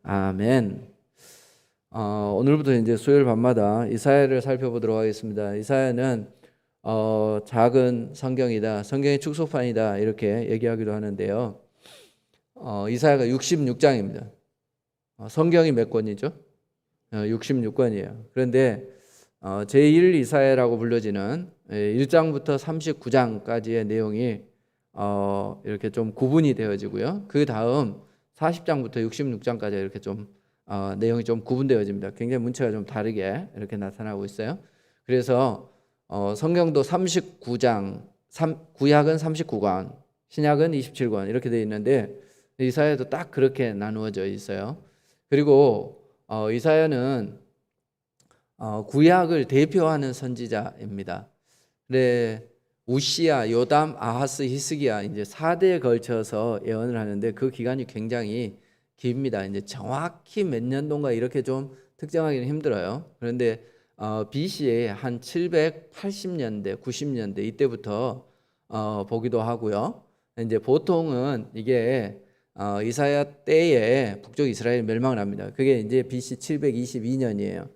아멘. 오늘부터 이제 수요일 밤마다 이사야를 살펴보도록 하겠습니다. 이사야는 작은 성경이다, 성경의 축소판이다 이렇게 얘기하기도 하는데요. 이사야가 66장입니다. 성경이 몇 권이죠? 66권이에요. 그런데 제1 이사야라고 불려지는 1장부터 39장까지의 내용이 이렇게 좀 구분이 되어지고요. 그 다음 40장부터 66장까지 이렇게 좀 내용이 좀 구분되어집니다. 굉장히 문체가 좀 다르게 이렇게 나타나고 있어요. 그래서 성경도 39장, 구약은 39권, 신약은 27권 이렇게 되어 있는데 이사야도 딱 그렇게 나누어져 있어요. 그리고 이사야는 구약을 대표하는 선지자입니다. 그래, 우시야, 요담, 아하스, 히스기야 이제 4대에 걸쳐서 예언을 하는데 그 기간이 굉장히 깁니다. 이제 정확히 몇 년도인가 이렇게 좀 특정하기는 힘들어요. 그런데 BC에 한 780년대, 90년대 이때부터 보기도 하고요. 이제 보통은 이게 이사야 때에 북쪽 이스라엘 멸망을 합니다. 그게 이제 BC 722년이에요.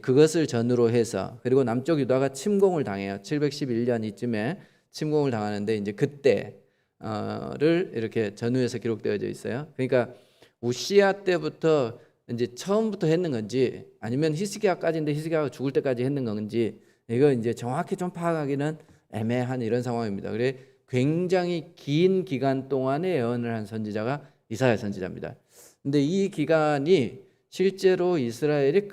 그것을 전후로 해서, 그리고 남쪽 유다가 침공을 당해요. 711년 이쯤에 침공을 당하는데 이제 그때를 이렇게 전후해서 기록되어져 있어요. 그러니까 우시야 때부터 이제 처음부터 했는 건지 아니면 히스기야까지인데 히스기야가 죽을 때까지 했는 건지 이거 이제 정확히 좀 파악하기는 애매한 이런 상황입니다. 그래 굉장히 긴 기간 동안에 예언을 한 선지자가 이사야 선지자입니다. 근데 이 기간이 실제로 이스라엘이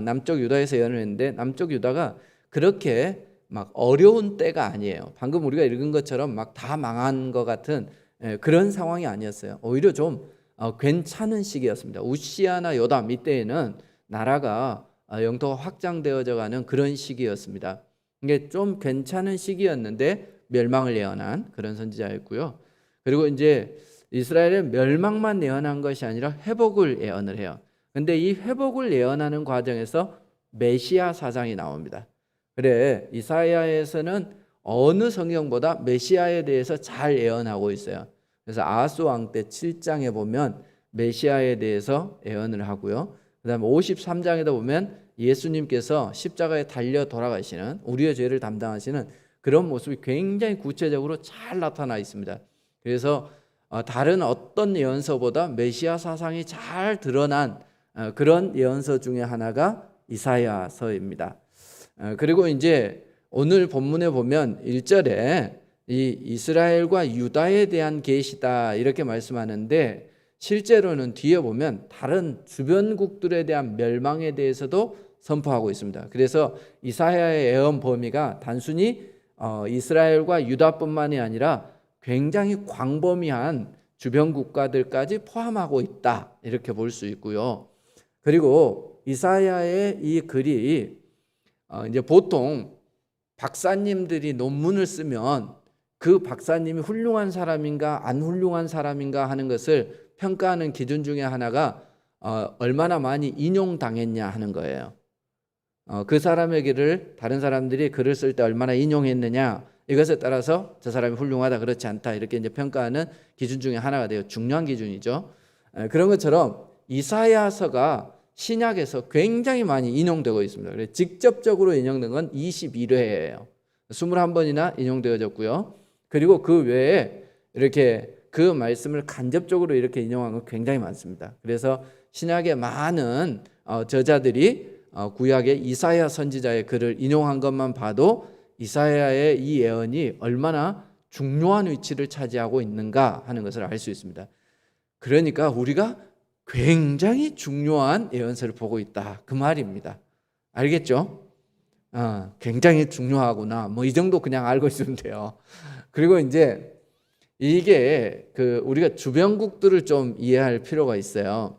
남쪽 유다에서 예언을 했는데 남쪽 유다가 그렇게 막 어려운 때가 아니에요. 방금 우리가 읽은 것처럼 막 다 망한 것 같은 그런 상황이 아니었어요. 오히려 좀 괜찮은 시기였습니다. 우시야나 요담 이때에는 나라가 영토가 확장되어져 가는 그런 시기였습니다. 이게 좀 괜찮은 시기였는데 멸망을 예언한 그런 선지자였고요. 그리고 이제 이스라엘의 멸망만 예언한 것이 아니라 회복을 예언을 해요. 근데 이 회복을 예언하는 과정에서 메시아 사상이 나옵니다. 그래 이사야에서는 어느 성경보다 메시아에 대해서 잘 예언하고 있어요. 그래서 아하스 왕 때 7장에 보면 메시아에 대해서 예언을 하고요. 그다음에 53장에도 보면 예수님께서 십자가에 달려 돌아가시는, 우리의 죄를 담당하시는 그런 모습이 굉장히 구체적으로 잘 나타나 있습니다. 그래서 다른 어떤 예언서보다 메시아 사상이 잘 드러난 그런 예언서 중에 하나가 이사야서입니다. 그리고 이제 오늘 본문에 보면 1절에 이 이스라엘과 유다에 대한 계시다 이렇게 말씀하는데 실제로는 뒤에 보면 다른 주변국들에 대한 멸망에 대해서도 선포하고 있습니다. 그래서 이사야의 예언 범위가 단순히 이스라엘과 유다뿐만이 아니라 굉장히 광범위한 주변 국가들까지 포함하고 있다 이렇게 볼 수 있고요. 그리고 이사야의 이 글이 이제 보통 박사님들이 논문을 쓰면 그 박사님이 훌륭한 사람인가 안 훌륭한 사람인가 하는 것을 평가하는 기준 중에 하나가 얼마나 많이 인용당했냐 하는 거예요. 그 사람의 글을 다른 사람들이 글을 쓸 때 얼마나 인용했느냐, 이것에 따라서 저 사람이 훌륭하다 그렇지 않다 이렇게 이제 평가하는 기준 중에 하나가 돼요. 중요한 기준이죠. 그런 것처럼 이사야서가 신약에서 굉장히 많이 인용되고 있습니다. 그래서 직접적으로 인용된 건 21회예요. 21번이나 인용되어졌고요. 그리고 그 외에 이렇게 그 말씀을 간접적으로 이렇게 인용한 건 굉장히 많습니다. 그래서 신약의 많은 저자들이 구약의 이사야 선지자의 글을 인용한 것만 봐도 이사야의 이 예언이 얼마나 중요한 위치를 차지하고 있는가 하는 것을 알 수 있습니다. 그러니까 우리가 굉장히 중요한 예언서를 보고 있다 그 말입니다. 알겠죠? 굉장히 중요하구나 뭐 이 정도 그냥 알고 있으면 돼요. 그리고 이제 이게 우리가 주변국들을 좀 이해할 필요가 있어요.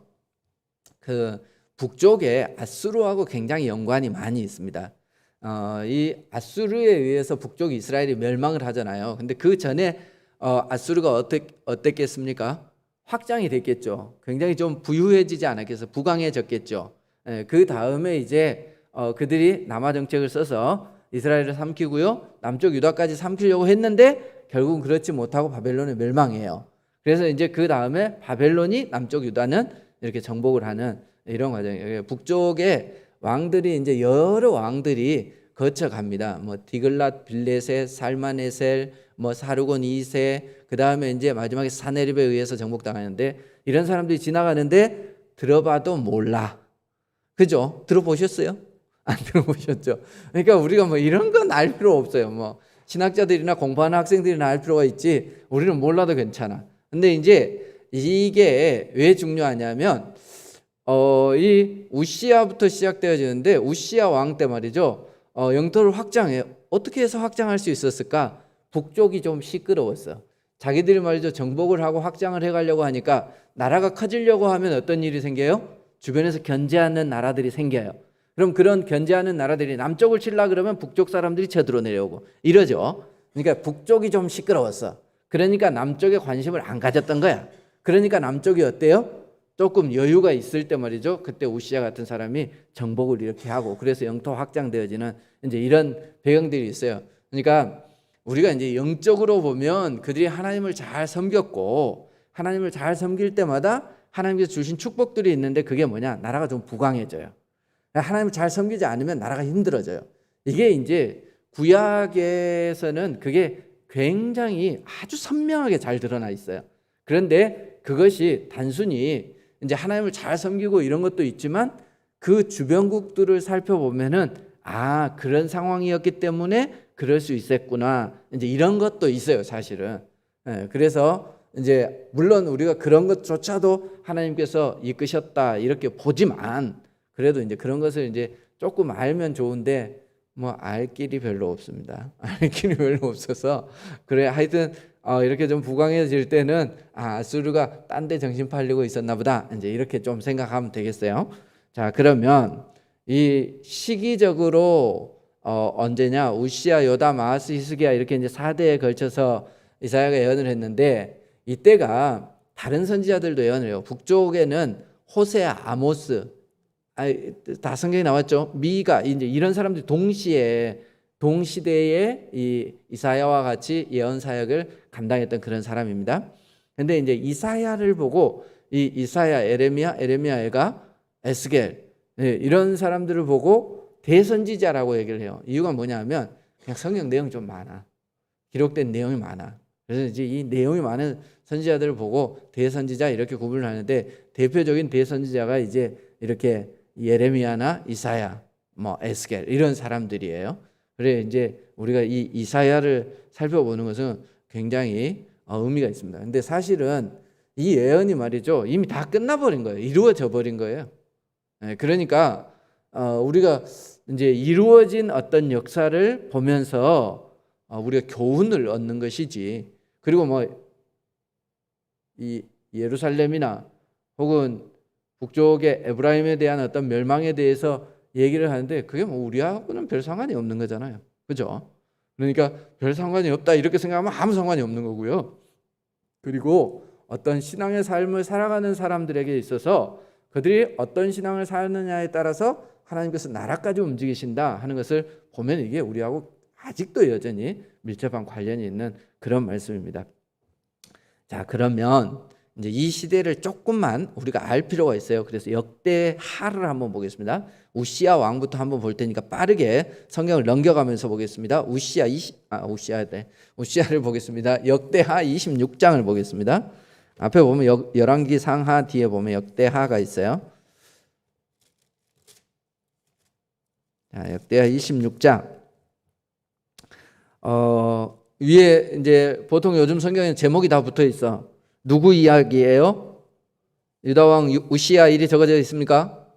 북쪽에 아수르하고 굉장히 연관이 많이 있습니다. 이 아수르에 의해서 북쪽 이스라엘이 멸망을 하잖아요. 근데 그 전에 아수르가 어땠겠습니까? 확장이 됐겠죠. 굉장히 좀 부유해지지 않았겠어요. 부강해졌겠죠. 그 다음에 이제 그들이 남하 정책을 써서 이스라엘을 삼키고요, 남쪽 유다까지 삼키려고 했는데 결국은 그렇지 못하고 바벨론에 멸망해요. 그래서 이제 그 다음에 바벨론이 남쪽 유다는 이렇게 정복을 하는 이런 과정이에요. 북쪽에 왕들이 이제 여러 왕들이 거쳐갑니다. 뭐 디글랏 빌레셋, 살마네셀, 뭐 사르곤 2세, 그 다음에 이제 마지막에 사네립에 의해서 정복당하는데, 이런 사람들이 지나가는데 들어봐도 몰라. 그죠? 들어보셨어요? 안 들어보셨죠? 그러니까 우리가 뭐 이런 건 알 필요 없어요. 뭐 신학자들이나 공부하는 학생들이나 알 필요가 있지, 우리는 몰라도 괜찮아. 근데 이제 이게 왜 중요하냐면 이 우시야부터 시작되어지는데, 우시야 왕 때 말이죠. 영토를 확장해요. 어떻게 해서 확장할 수 있었을까? 북쪽이 좀 시끄러웠어. 자기들이 말이죠, 정복을 하고 확장을 해가려고 하니까 나라가 커지려고 하면 어떤 일이 생겨요? 주변에서 견제하는 나라들이 생겨요. 그럼 그런 견제하는 나라들이 남쪽을 치려 그러면 북쪽 사람들이 쳐들어 내려오고 이러죠. 그러니까 북쪽이 좀 시끄러웠어. 그러니까 남쪽에 관심을 안 가졌던 거야. 그러니까 남쪽이 어때요? 조금 여유가 있을 때 말이죠, 그때 우시야 같은 사람이 정복을 이렇게 하고, 그래서 영토 확장되어지는 이제 이런 배경들이 있어요. 그러니까 우리가 이제 영적으로 보면 그들이 하나님을 잘 섬겼고, 하나님을 잘 섬길 때마다 하나님께서 주신 축복들이 있는데, 그게 뭐냐? 나라가 좀 부강해져요. 하나님을 잘 섬기지 않으면 나라가 힘들어져요. 이게 이제 구약에서는 그게 굉장히 아주 선명하게 잘 드러나 있어요. 그런데 그것이 단순히 이제 하나님을 잘 섬기고 이런 것도 있지만, 그 주변국들을 살펴보면은 그런 상황이었기 때문에 그럴 수 있었구나, 이제 이런 것도 있어요, 사실은. 그래서 이제 물론 우리가 그런 것조차도 하나님께서 이끄셨다 이렇게 보지만, 그래도 이제 그런 것을 이제 조금 알면 좋은데 뭐 알 길이 별로 없습니다. 알 길이 별로 없어서, 그래 하여튼 이렇게 좀 부강해질 때는 아수르가 딴 데 정신 팔리고 있었나 보다, 이제 이렇게 좀 생각하면 되겠어요. 자, 그러면 이 시기적으로 언제냐? 우시야, 요담, 아하스, 히스기야 이렇게 이제 4대에 걸쳐서 이사야가 예언을 했는데, 이때가 다른 선지자들도 예언을 해요. 북쪽에는 호세아, 아모스, 다 성경에 나왔죠. 미가, 이제 이런 사람들이 동시대에 이 이사야와 같이 예언 사역을 감당했던 그런 사람입니다. 근데 이제 이사야를 보고, 이 이사야, 에레미야, 에스겔, 이런 사람들을 보고 대선지자라고 얘기를 해요. 이유가 뭐냐면 그냥 성경 내용이 좀 많아. 기록된 내용이 많아. 그래서 이제 이 내용이 많은 선지자들을 보고 대선지자 이렇게 구분을 하는데, 대표적인 대선지자가 이제 이렇게 예레미야나 이사야, 뭐 에스겔 이런 사람들이에요. 그래 이제 우리가 이 이사야를 살펴보는 것은 굉장히 의미가 있습니다. 근데 사실은 이 예언이 말이죠, 이미 다 끝나버린 거예요. 이루어져 버린 거예요. 그러니까 우리가 이제 이루어진 어떤 역사를 보면서 우리가 교훈을 얻는 것이지, 그리고 뭐 이 예루살렘이나 혹은 북쪽의 에브라임에 대한 어떤 멸망에 대해서 얘기를 하는데, 그게 뭐 우리하고는 별 상관이 없는 거잖아요. 그죠? 그러니까 별 상관이 없다 이렇게 생각하면 아무 상관이 없는 거고요. 그리고 어떤 신앙의 삶을 살아가는 사람들에게 있어서 그들이 어떤 신앙을 사느냐에 따라서 하나님께서 나라까지 움직이신다 하는 것을 보면, 이게 우리하고 아직도 여전히 밀접한 관련이 있는 그런 말씀입니다. 자, 그러면 이제 이 시대를 조금만 우리가 알 필요가 있어요. 그래서 역대하를 한번 보겠습니다. 우시야 왕부터 한번 볼 테니까 빠르게 성경을 넘겨가면서 보겠습니다. 우시야를 보겠습니다. 역대하 26장을 보겠습니다. 앞에 보면 열왕기 상하, 뒤에 보면 역대하가 있어요. 자, 역대하 26장. 위에 이제 보통 요즘 성경에 제목이 다 붙어 있어. 누구 이야기예요? 유다 왕 우시야 일이 적어져 있습니까?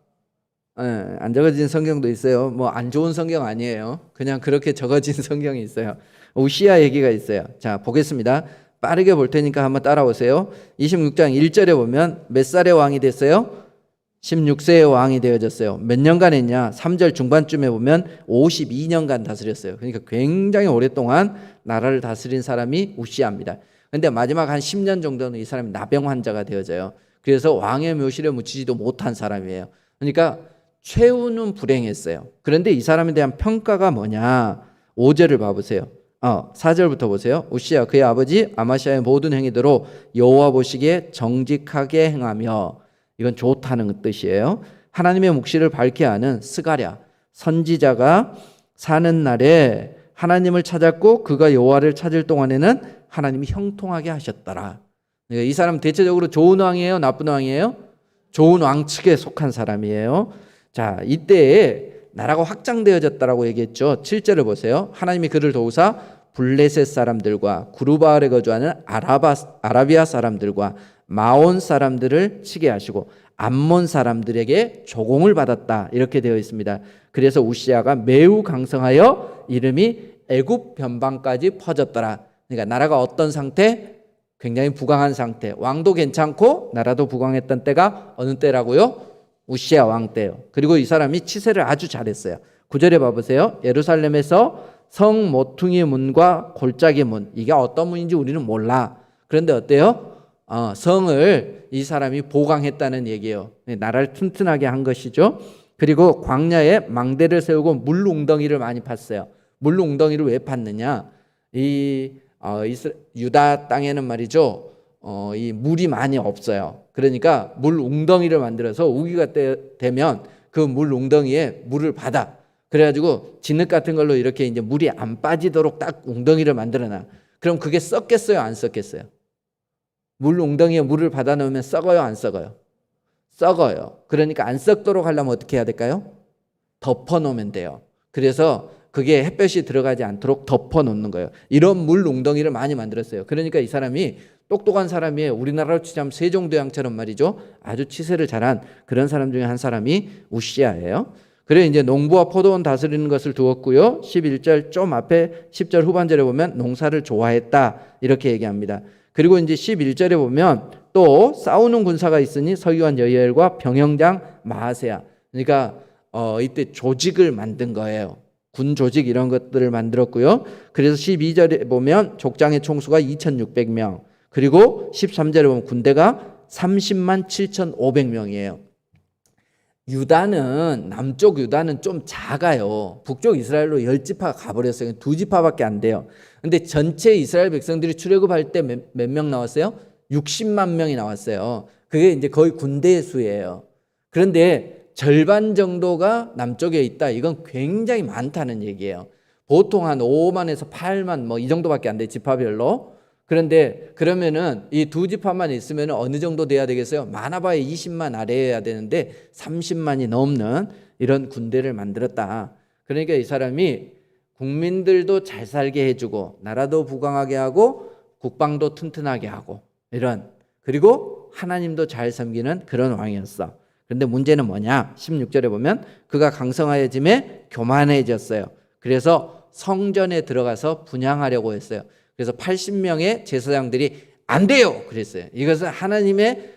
안 적어진 성경도 있어요. 뭐 안 좋은 성경 아니에요. 그냥 그렇게 적어진 성경이 있어요. 우시야 얘기가 있어요. 자, 보겠습니다. 빠르게 볼 테니까 한번 따라오세요. 26장 1절에 보면 몇 살의 왕이 됐어요? 16세의 왕이 되어졌어요. 몇 년간 했냐? 3절 중반쯤에 보면 52년간 다스렸어요. 그러니까 굉장히 오랫동안 나라를 다스린 사람이 우시야입니다. 그런데 마지막 한 10년 정도는 이 사람이 나병 환자가 되어져요. 그래서 왕의 묘실에 묻히지도 못한 사람이에요. 그러니까 최후는 불행했어요. 그런데 이 사람에 대한 평가가 뭐냐? 5절을 봐보세요. 4절부터 보세요. 우시야 그의 아버지 아마시아의 모든 행위대로 여호와 보시기에 정직하게 행하며, 이건 좋다는 뜻이에요. 하나님의 묵시를 밝게 하는 스가랴 선지자가 사는 날에 하나님을 찾았고 그가 여호와를 찾을 동안에는 하나님이 형통하게 하셨더라. 그러니까 이 사람 대체적으로 좋은 왕이에요, 나쁜 왕이에요? 좋은 왕 측에 속한 사람이에요. 자, 이때에 나라가 확장되어졌다라고 얘기했죠. 7절을 보세요. 하나님이 그를 도우사 블레셋 사람들과 구르바알에 거주하는 아라비아 사람들과 마온 사람들을 치게 하시고 암몬 사람들에게 조공을 받았다. 이렇게 되어 있습니다. 그래서 우시아가 매우 강성하여 이름이 애굽 변방까지 퍼졌더라. 그러니까 나라가 어떤 상태? 굉장히 부강한 상태. 왕도 괜찮고 나라도 부강했던 때가 어느 때라고요? 우시아 왕 때요. 그리고 이 사람이 치세를 아주 잘했어요. 9절에 봐보세요. 예루살렘에서 성 모퉁이 문과 골짜기 문, 이게 어떤 문인지 우리는 몰라. 그런데 어때요? 성을 이 사람이 보강했다는 얘기예요. 나라를 튼튼하게 한 것이죠. 그리고 광야에 망대를 세우고 물 웅덩이를 많이 팠어요. 물 웅덩이를 왜 팠느냐? 유다 땅에는 말이죠. 이 물이 많이 없어요. 그러니까 물 웅덩이를 만들어서 우기가 되면 그 물 웅덩이에 물을 받아. 그래가지고 진흙 같은 걸로 이렇게 이제 물이 안 빠지도록 딱 웅덩이를 만들어놔. 그럼 그게 썩겠어요, 안 썩겠어요? 물 웅덩이에 물을 받아 넣으면 썩어요, 안 썩어요? 썩어요. 그러니까 안 썩도록 하려면 어떻게 해야 될까요? 덮어 놓으면 돼요. 그래서 그게 햇볕이 들어가지 않도록 덮어 놓는 거예요. 이런 물 웅덩이를 많이 만들었어요. 그러니까 이 사람이 똑똑한 사람이에요. 우리나라로 치자면 세종대왕처럼 말이죠. 아주 치세를 잘한 그런 사람 중에 한 사람이 우시아예요. 그래 이제 농부와 포도원 다스리는 것을 두었고요. 11절 좀 앞에 10절 후반절에 보면 농사를 좋아했다 이렇게 얘기합니다. 그리고 이제 11절에 보면 또 싸우는 군사가 있으니 서기관 여이엘과 병영장 마하세야. 그러니까 이때 조직을 만든 거예요. 군 조직 이런 것들을 만들었고요. 그래서 12절에 보면 족장의 총수가 2,600명. 그리고 13절에 보면 군대가 30만 7,500명이에요. 남쪽 유다는 좀 작아요. 북쪽 이스라엘로 10지파가 가버렸어요. 2지파밖에 안 돼요. 근데 전체 이스라엘 백성들이 출애굽할 때 몇 명 나왔어요? 60만 명이 나왔어요. 그게 이제 거의 군대의 수예요. 그런데 절반 정도가 남쪽에 있다. 이건 굉장히 많다는 얘기예요. 보통 한 5만에서 8만 뭐 이 정도밖에 안 돼, 지파별로. 그런데 그러면은 이 2지파만 있으면 어느 정도 돼야 되겠어요? 많아봐야 20만 아래여야 되는데 30만이 넘는 이런 군대를 만들었다. 그러니까 이 사람이 국민들도 잘 살게 해주고 나라도 부강하게 하고 국방도 튼튼하게 하고 이런, 그리고 하나님도 잘 섬기는 그런 왕이었어. 그런데 문제는 뭐냐? 16절에 보면 그가 강성하여짐에 교만해졌어요. 그래서 성전에 들어가서 분향하려고 했어요. 그래서 80명의 제사장들이 안 돼요 그랬어요. 이것은 하나님의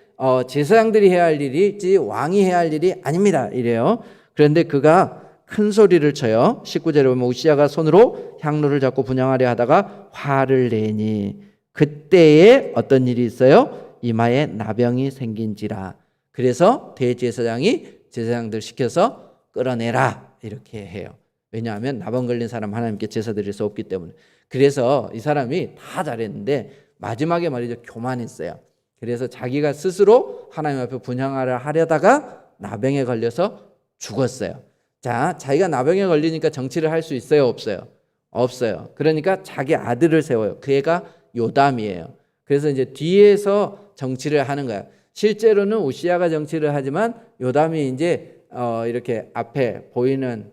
제사장들이 해야 할 일이지 왕이 해야 할 일이 아닙니다 이래요. 그런데 그가 큰 소리를 쳐요. 19절에 보면 우시아가 손으로 향로를 잡고 분향하려 하다가 화를 내니 그때에 어떤 일이 있어요? 이마에 나병이 생긴지라. 그래서 대제사장이 제사장들 시켜서 끌어내라 이렇게 해요. 왜냐하면 나병 걸린 사람 하나님께 제사 드릴 수 없기 때문에. 그래서 이 사람이 다 잘했는데 마지막에 말이죠, 교만했어요. 그래서 자기가 스스로 하나님 앞에 분향하려 하려다가 나병에 걸려서 죽었어요. 자, 자기가 나병에 걸리니까 정치를 할 수 있어요, 없어요? 없어요. 그러니까 자기 아들을 세워요. 그 애가 요담이에요. 그래서 이제 뒤에서 정치를 하는 거야. 실제로는 우시아가 정치를 하지만 요담이 이제 이렇게 앞에 보이는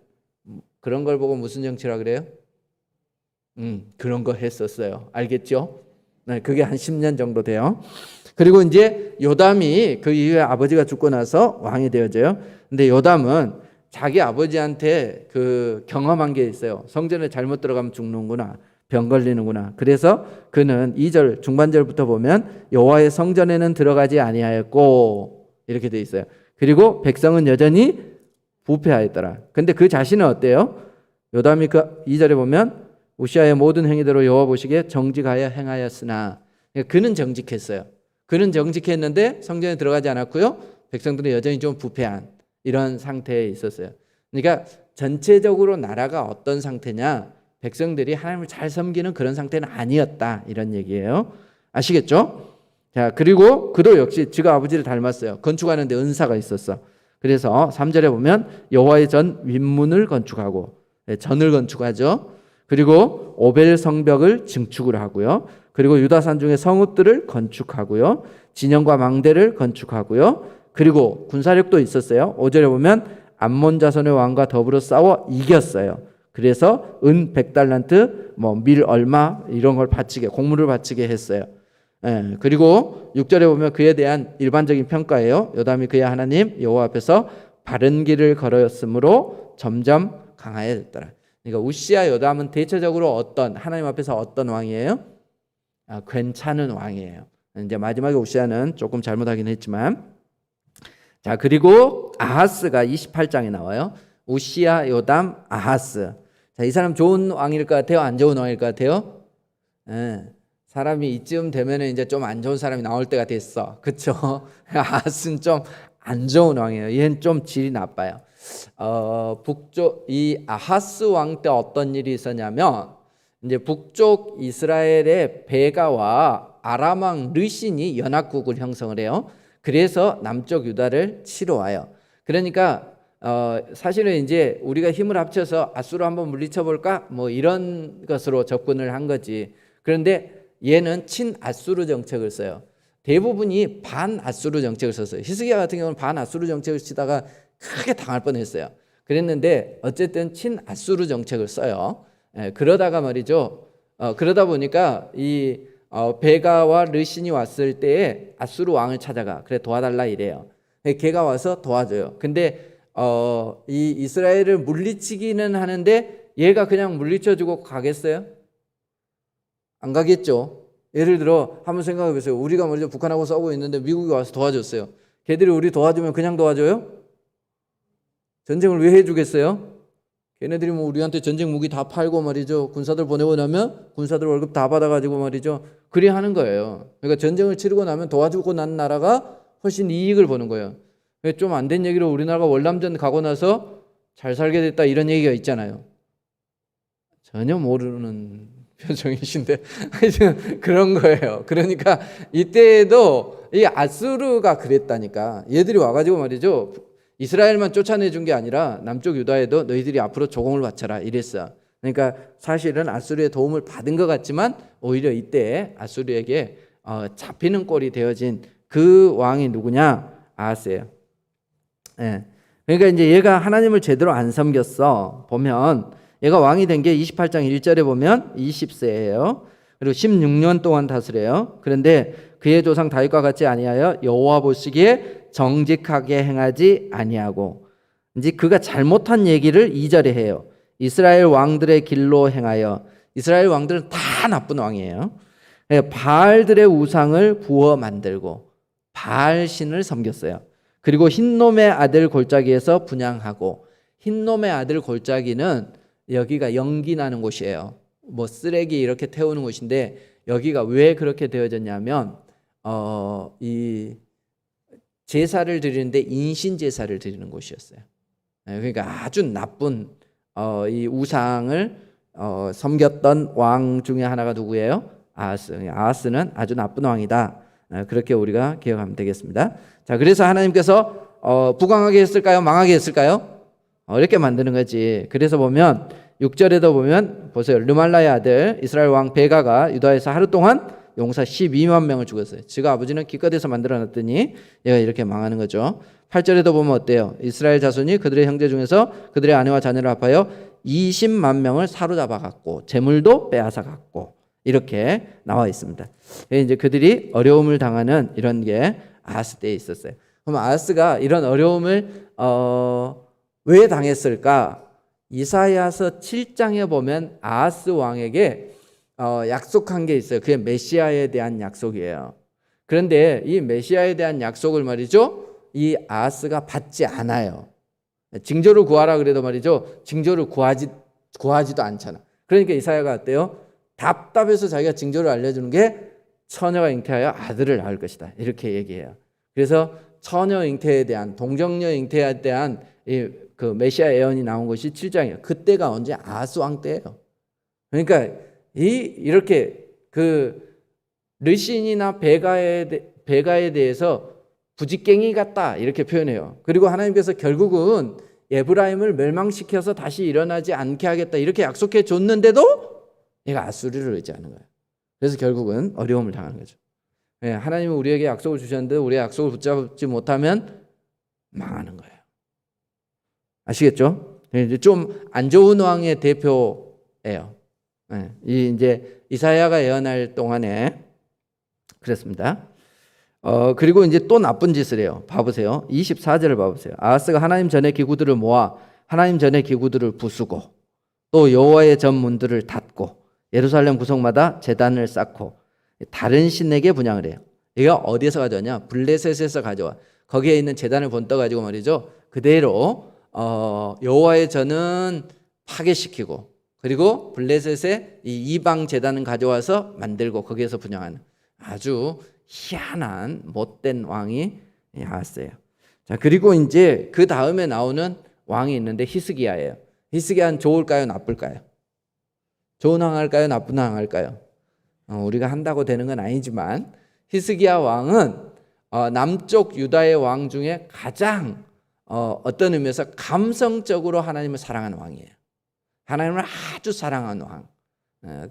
그런 걸 보고 무슨 정치라 그래요? 그런 거 했었어요. 알겠죠? 네, 그게 한 10년 정도 돼요. 그리고 이제 요담이 그 이후에 아버지가 죽고 나서 왕이 되어져요. 근데 요담은 자기 아버지한테 그 경험한 게 있어요. 성전에 잘못 들어가면 죽는구나. 병 걸리는구나. 그래서 그는 2절 중반절부터 보면 여호와의 성전에는 들어가지 아니하였고 이렇게 돼 있어요. 그리고 백성은 여전히 부패하였더라. 근데 그 자신은 어때요? 요담이 그 2절에 보면 우시아의 모든 행위대로 여호와 보시기에 정직하여 행하였으나, 그는 정직했어요. 그는 정직했는데 성전에 들어가지 않았고요. 백성들은 여전히 좀 부패한 이런 상태에 있었어요. 그러니까 전체적으로 나라가 어떤 상태냐? 백성들이 하나님을 잘 섬기는 그런 상태는 아니었다 이런 얘기예요. 아시겠죠? 자, 그리고 그도 역시 지가 아버지를 닮았어요. 건축하는데 은사가 있었어. 그래서 3절에 보면 여호와의 전 윗문을 건축하고, 전을 건축하죠. 그리고 오벨 성벽을 증축을 하고요. 그리고 유다산 중에 성읍들을 건축하고요. 진영과 망대를 건축하고요. 그리고 군사력도 있었어요. 5절에 보면 암몬 자손의 왕과 더불어 싸워 이겼어요. 그래서 은 100달란트, 밀 얼마 이런 걸 바치게, 공물을 바치게 했어요. 그리고 6절에 보면 그에 대한 일반적인 평가예요. 요담이 그의 하나님 여호와 앞에서 바른 길을 걸었으므로 점점 강하여졌더라. 그러니까 우시야 요담은 대체적으로 하나님 앞에서 어떤 왕이에요? 괜찮은 왕이에요. 이제 마지막에 우시야는 조금 잘못하긴 했지만, 자, 그리고 아하스가 28장에 나와요. 우시야 요담 아하스. 자, 이 사람 좋은 왕일 것 같아요? 안 좋은 왕일 것 같아요? 사람이 이쯤 되면은 이제 좀 안 좋은 사람이 나올 때가 됐어. 그쵸? 아하스는 좀 안 좋은 왕이에요. 얘는 좀 질이 나빠요. 북쪽 이 아하스 왕 때 어떤 일이 있었냐면, 이제 북쪽 이스라엘의 베가와 아람 왕 르신이 연합국을 형성을 해요. 그래서 남쪽 유다를 치러 와요. 그러니까 사실은 이제 우리가 힘을 합쳐서 아수르 한번 물리쳐 볼까? 이런 것으로 접근을 한 거지. 그런데 얘는 친아수르 정책을 써요. 대부분이 반아수르 정책을 썼어요. 히스기야 같은 경우는 반아수르 정책을 치다가 크게 당할 뻔했어요. 그랬는데 어쨌든 친아수르 정책을 써요. 그러다가 말이죠. 그러다 보니까 이 베가와 르신이 왔을 때에 아수르 왕을 찾아가. 그래 도와달라 이래요. 걔가 와서 도와줘요. 근데 이 이스라엘을 물리치기는 하는데 얘가 그냥 물리쳐주고 가겠어요? 안 가겠죠. 예를 들어 한번 생각해 보세요. 우리가 먼저 북한하고 싸우고 있는데 미국이 와서 도와줬어요. 걔들이 우리 도와주면 그냥 도와줘요? 전쟁을 왜 해주겠어요? 걔네들이 우리한테 전쟁 무기 다 팔고 말이죠. 군사들 보내고 나면 군사들 월급 다 받아가지고 말이죠. 그리 하는 거예요. 그러니까 전쟁을 치르고 나면 도와주고 난 나라가 훨씬 이익을 보는 거예요. 좀 안 된 얘기로 우리나라가 월남전 가고 나서 잘 살게 됐다 이런 얘기가 있잖아요. 전혀 모르는 표정이신데 그런 거예요. 그러니까 이때에도 이 아수르가 그랬다니까. 얘들이 와가지고 말이죠. 이스라엘만 쫓아내준 게 아니라 남쪽 유다에도 너희들이 앞으로 조공을 바쳐라 이랬어. 그러니까 사실은 아수르의 도움을 받은 것 같지만 오히려 이때 아수르에게 잡히는 꼴이 되어진 그 왕이 누구냐? 아하스예요. 그러니까 이제 얘가 하나님을 제대로 안 섬겼어. 보면 얘가 왕이 된 게 28장 1절에 보면 20세예요. 그리고 16년 동안 다스려요. 그런데 그의 조상 다윗과 같이 아니하여 여호와 보시기에 정직하게 행하지 아니하고, 이제 그가 잘못한 얘기를 2절에 해요. 이스라엘 왕들의 길로 행하여. 이스라엘 왕들은 다 나쁜 왕이에요. 바알들의 우상을 부어 만들고 바알 신을 섬겼어요. 그리고 흰놈의 아들 골짜기에서 분향하고. 흰놈의 아들 골짜기는 여기가 연기 나는 곳이에요. 쓰레기 이렇게 태우는 곳인데 여기가 왜 그렇게 되어졌냐면 이 제사를 드리는데 인신 제사를 드리는 곳이었어요. 그러니까 아주 나쁜 이 우상을 섬겼던 왕 중에 하나가 누구예요? 아하스. 아하스는 아주 나쁜 왕이다. 그렇게 우리가 기억하면 되겠습니다. 자, 그래서 하나님께서 부강하게 했을까요? 망하게 했을까요? 이렇게 만드는 거지. 그래서 보면 6절에도 보면 보세요. 르말라의 아들 이스라엘 왕 베가가 유다에서 하루 동안 용사 12만 명을 죽였어요. 지가 아버지는 기껏해서 만들어놨더니 얘가 이렇게 망하는 거죠. 8절에도 보면 어때요? 이스라엘 자손이 그들의 형제 중에서 그들의 아내와 자녀를 합하여 20만 명을 사로잡아갔고 재물도 빼앗아갔고 이렇게 나와 있습니다. 이제 그들이 어려움을 당하는 이런 게 아하스 때에 있었어요. 그럼 아하스가 이런 어려움을 왜 당했을까? 이사야서 7장에 보면 아하스 왕에게 약속한 게 있어요. 그게 메시아에 대한 약속이에요. 그런데 이 메시아에 대한 약속을 말이죠, 이 아하스가 받지 않아요. 징조를 구하라 그래도 말이죠, 징조를 구하지도 않잖아. 그러니까 이사야가 어때요? 답답해서 자기가 징조를 알려주는 게 처녀가 잉태하여 아들을 낳을 것이다 이렇게 얘기해요. 그래서 처녀 잉태에 대한, 동정녀 잉태에 대한 그 메시아 예언이 나온 것이 7장이에요. 그때가 언제? 아하스 왕 때예요. 그러니까 이렇게 그 르신이나 베가에 대해서 부지깽이 같다 이렇게 표현해요. 그리고 하나님께서 결국은 에브라임을 멸망시켜서 다시 일어나지 않게 하겠다 이렇게 약속해 줬는데도 얘가 아수르를 의지하는 거예요. 그래서 결국은 어려움을 당하는 거죠. 하나님은 우리에게 약속을 주셨는데 우리의 약속을 붙잡지 못하면 망하는 거예요. 아시겠죠? 좀 안 좋은 왕의 대표예요. 이제 이사야가 예언할 동안에 그랬습니다. 그리고 이제 또 나쁜 짓을 해요. 봐보세요. 24절을 봐보세요. 아하스가 하나님 전의 기구들을 모아 하나님 전의 기구들을 부수고 또 여호와의 전 문들을 닫고 예루살렘 구석마다 제단을 쌓고 다른 신에게 분향을 해요. 이거 어디에서 가져왔냐? 블레셋에서 가져와. 거기에 있는 제단을 본떠 가지고 말이죠. 그대로 여호와의 전은 파괴시키고 그리고 블레셋의 이 이방 제단은 가져와서 만들고 거기에서 분향하는 아주 희한한 못된 왕이 아하스예요. 자, 그리고 이제 그 다음에 나오는 왕이 있는데 히스기야예요. 히스기야는 좋을까요, 나쁠까요? 좋은 왕 할까요, 나쁜 왕 할까요? 우리가 한다고 되는 건 아니지만 히스기야 왕은 남쪽 유다의 왕 중에 가장 어떤 의미에서 감성적으로 하나님을 사랑하는 왕이에요. 하나님을 아주 사랑하는 왕.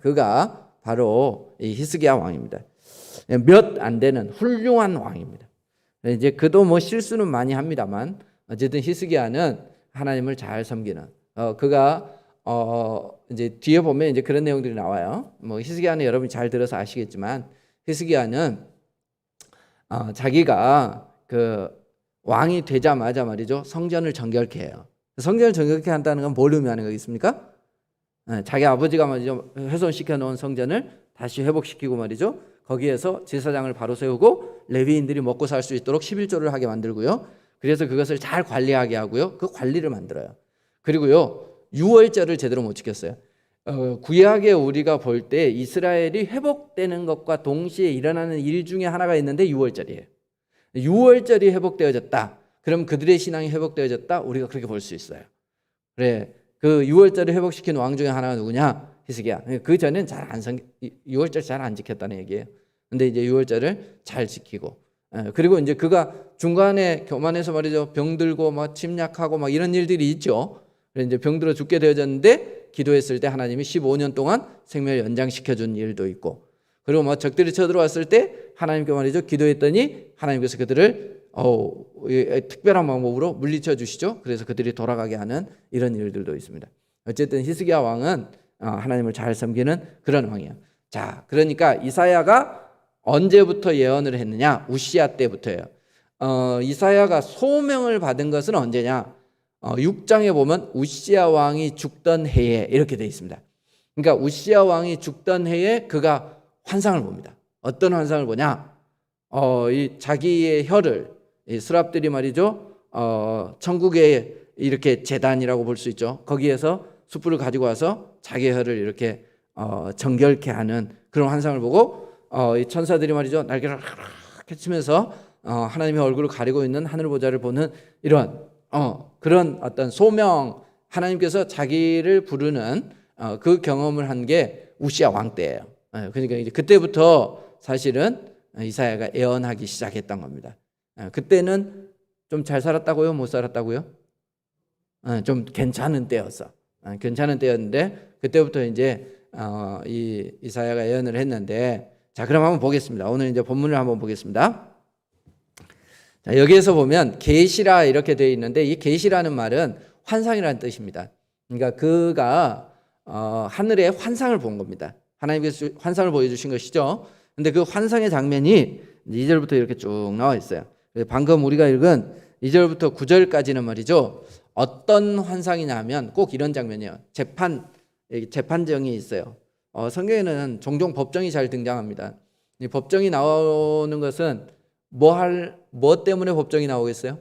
그가 바로 이 히스기야 왕입니다. 몇 안 되는 훌륭한 왕입니다. 이제 그도 뭐 실수는 많이 합니다만 어쨌든 히스기야는 하나님을 잘 섬기는 그가 이제 뒤에 보면 이제 그런 내용들이 나와요. 뭐 히스기야는 여러분이 잘 들어서 아시겠지만 히스기야는 자기가 그 왕이 되자마자 말이죠 성전을 정결케 해요. 성전을 정결케 한다는 건 뭘 의미하는 거겠습니까? 자기 아버지가 말이죠 훼손시켜 놓은 성전을 다시 회복시키고 말이죠 거기에서 제사장을 바로 세우고 레위인들이 먹고 살 수 있도록 11조를 하게 만들고요. 그래서 그것을 잘 관리하게 하고요. 그 관리를 만들어요. 그리고요. 유월절을 제대로 못 지켰어요. 구약에 우리가 볼 때 이스라엘이 회복되는 것과 동시에 일어나는 일 중에 하나가 있는데 유월절이에요. 유월절이 회복되어졌다. 그럼 그들의 신앙이 회복되어졌다. 우리가 그렇게 볼 수 있어요. 그래. 그 유월절을 회복시킨 왕 중에 하나가 누구냐? 히스기야. 그 전엔 유월절 잘 안 지켰다는 얘기예요. 근데 이제 유월절을 잘 지키고, 그리고 이제 그가 중간에 교만해서 말이죠 병들고 막 침략하고 막 이런 일들이 있죠. 그래서 이제 병들어 죽게 되어졌는데 기도했을 때 하나님이 15년 동안 생명을 연장시켜 준 일도 있고, 그리고 뭐 적들이 쳐들어왔을 때 하나님께 말이죠 기도했더니 하나님께서 그들을 특별한 방법으로 물리쳐 주시죠. 그래서 그들이 돌아가게 하는 이런 일들도 있습니다. 어쨌든 히스기야 왕은 하나님을 잘 섬기는 그런 왕이에요. 자, 그러니까 이사야가 언제부터 예언을 했느냐? 우시야 때부터예요. 이사야가 소명을 받은 것은 언제냐? 6장에 보면 우시야 왕이 죽던 해에 이렇게 되어 있습니다. 그러니까 우시야 왕이 죽던 해에 그가 환상을 봅니다. 어떤 환상을 보냐? 이 자기의 혀를 이 스랍들이 말이죠. 천국의 이렇게 제단이라고 볼 수 있죠. 거기에서 숯불을 가지고 와서 자기의 혀를 이렇게 정결케 하는 그런 환상을 보고 이 천사들이 말이죠 날개를 이렇게 치면서 하나님의 얼굴을 가리고 있는 하늘 보좌를 보는 이런 그런 어떤 소명, 하나님께서 자기를 부르는 그 경험을 한 게 우시야 왕 때예요. 그러니까 이제 그때부터 사실은 이사야가 예언하기 시작했던 겁니다. 그때는 좀 잘 살았다고요? 못 살았다고요? 좀 괜찮은 때였어. 괜찮은 때였는데 그때부터 이제 이 이사야가 예언을 했는데, 자, 그럼 한번 보겠습니다. 오늘 이제 본문을 한번 보겠습니다. 자, 여기에서 보면 계시라 이렇게 되어 있는데 이 계시라는 말은 환상이라는 뜻입니다. 그러니까 그가 하늘에 환상을 본 겁니다. 하나님께서 환상을 보여주신 것이죠. 근데 그 환상의 장면이 2절부터 이렇게 쭉 나와 있어요. 방금 우리가 읽은 2절부터 9절까지는 말이죠. 어떤 환상이냐면 꼭 이런 장면이에요. 재판정이 있어요. 성경에는 종종 법정이 잘 등장합니다. 이 법정이 나오는 것은 뭐 때문에 법정이 나오겠어요?